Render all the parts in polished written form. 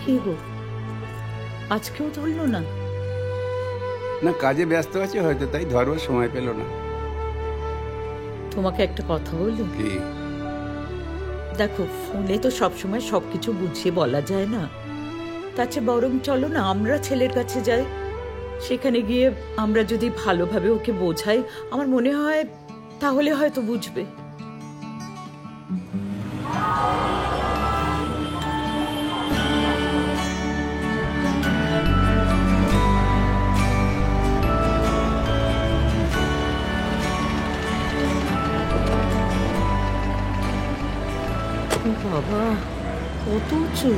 কি গো, আজকেও ধরলো না? না, কাজে ব্যস্ত আছে হয়তো, তাই ধরবার সময় পেল না। তোমাকে একটা কথা বলি? কি? দেখো, ফোনে তো সবসময় সবকিছু বুঝিয়ে বলা যায় না। তার চেয়ে বরং চলো না আমরা ছেলের কাছে যাই। সেখানে গিয়ে আমরা যদি ভালোভাবে ওকে বোঝাই, আমার মনে হয় তাহলে হয়তো বুঝবে। বাবা, কত উঁচু!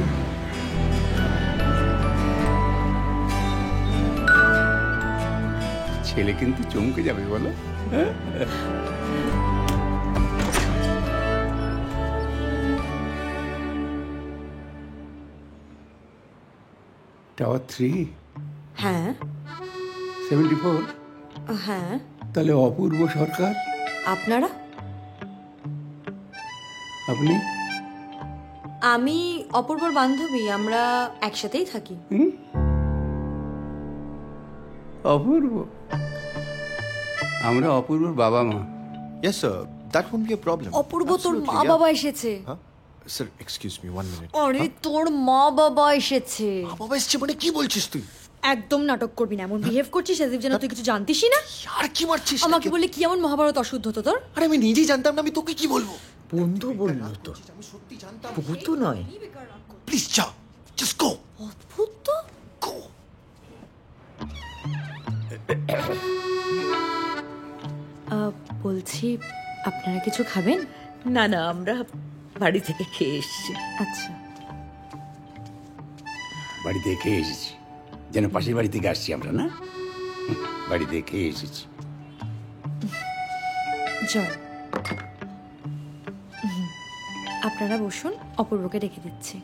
ছেলে কিন্তু চমকে যাবে, বলো। টাওয়ার 3? হ্যাঁ 74? হ্যাঁ। তাহলে অপূর্ব সরকার? আপনারা? আপনি? আমি অপূর্বর বান্ধবী, আমরা একসাথেই থাকি। অপূর্ব? আমরা অপূর্বর বাবা মা। Yes, sir. That won't be a problem. অপূর্ব, তোর Absolutely, মা yeah. বাবা এসেছে। Huh? Sir, excuse me, 1 minute. আরে তোর মা বাবা এসেছে। বাবা এসছে মানে কি বলছিস তুই? একদম নাটক করবি না, এমন বিহেভ করছিস as if যেন তুই কিছু জানতিসই না। আর কি মারছিস? আমাকে বলে কি এমন মহাভারত অশুদ্ধ তো তোর? আরে আমি নিজেই জানতাম না, আমি তোকে কি বলবো? বন্ধু বললো তো, আমি সত্যি জানতাম। ভূতও নয়। প্লিজ যা, জাস্ট গো। অদ্ভুত তো। গো। বলছি, আপনারা কিছু খাবেন? না না, আমরা বাড়ি থেকে খেয়ে এসেছি। আচ্ছা। বাড়ি থেকে খেয়ে এসেছি যেন পাশের বাড়ি থেকে আসছি আমরা, না? বাড়ি থেকে খেয়ে এসেছি। জয়, আপনারা বসুন, অপূর্বকে রেখে দিচ্ছি।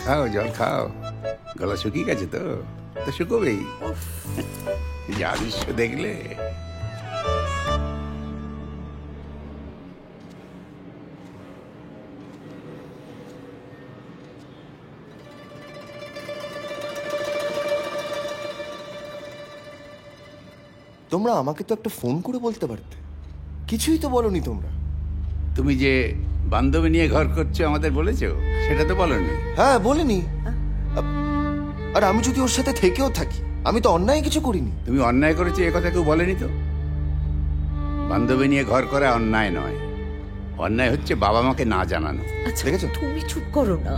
খাও, জল খাও। গলা শুকিয়ে গেছে তো শুকোবেই। যা দৃশ্য দেখলে! তোমরা আমাকে তো একটা ফোন করে বলতে পারতে, কিছুই তো বলনি তোমরা। তুমি যে বান্ধবী নিয়ে ঘর করছো আমাদের বলেছো, সেটা তো বলনি। হ্যাঁ বলিনি। আর আমি যদি ওর সাথে থেকেও থাকি, আমি তো অন্যায় কিছু করিনি। তুমি অন্যায় করেছো এ কথা কেউ বলেনি তো। বান্ধবী নিয়ে ঘর করা অন্যায় নয়, অন্যায় হচ্ছে বাবা মাকে না জানানো। আচ্ছা, দেখেছো? তুমি চুপ করো না।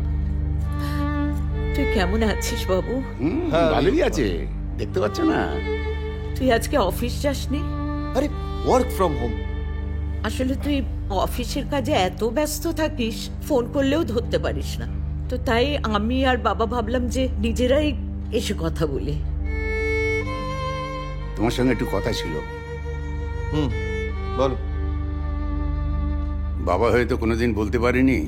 তুই কেমন আছিস বাবু? হ্যাঁ, ভালোই আছে, দেখতে পাচ্ছ না? তুই আজকে অফিস যাসনি? আরে ওয়ার্ক ফ্রম হোম। আসলে তুই অফিসের কাজে এত ব্যস্ত থাকিস, ফোন করলেও ধরতে পারিস না। তো তাই আমি আর বাবা ভাবলাম যে নিজেরাই এসে কথা বলি। তোমার সঙ্গে একটু কথা ছিল। বলো। বাবা হয়তো কোনোদিন বলতে পারিনি,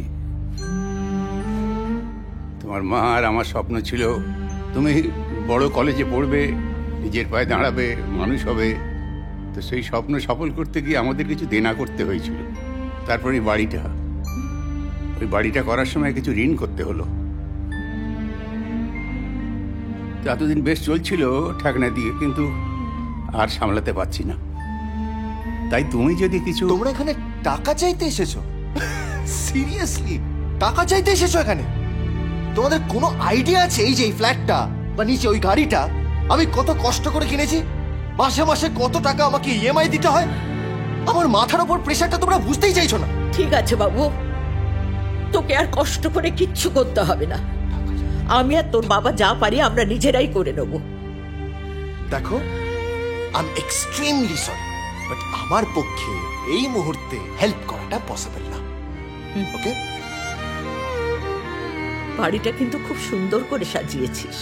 তোমার মা আর আমার স্বপ্ন ছিল তুমি বড় কলেজে পড়বে, নিজের পায়ে দাঁড়াবে, মানুষ হবে। তো সেই স্বপ্ন সফল করতে গিয়ে আমাদের কিছু দেনা করতে হয়েছিল। তারপরে ওই বাড়িটা করার সময় কিছু ঋণ করতে হলো। তো এতদিন বেশ চলছিল ঠাকনা দিয়ে, কিন্তু আর সামলাতে পারছি না। তাই তুমি যদি কিছু। তোমরা এখানে টাকা চাইতে এসেছো? সিরিয়াসলি টাকা চাইতে এসেছো এখানে? তোমাদের কোনো আইডিয়া আছে এই যে এই ফ্ল্যাটটা বা নিচে ওই গাড়িটা আমি কত কষ্ট করে কিনেছি? মাসে মাসে কত টাকা আমাকে ইএমআই দিতে হয়? আমার মাথার উপর প্রেশারটা তোমরা বুঝতেই চাইছো না। ঠিক আছে বাবু, তোকে আর কষ্ট করে কিচ্ছু করতে হবে না। আমি আর তোর বাবা যা পারি আমরা নিজেরাই করে নেব। দেখো, I am extremely sorry, but আমার পক্ষে এই মুহূর্তে হেল্প করাটা পসিবল না। ওকে? বাড়িটা কিন্তু খুব সুন্দর করে সাজিয়েছিস।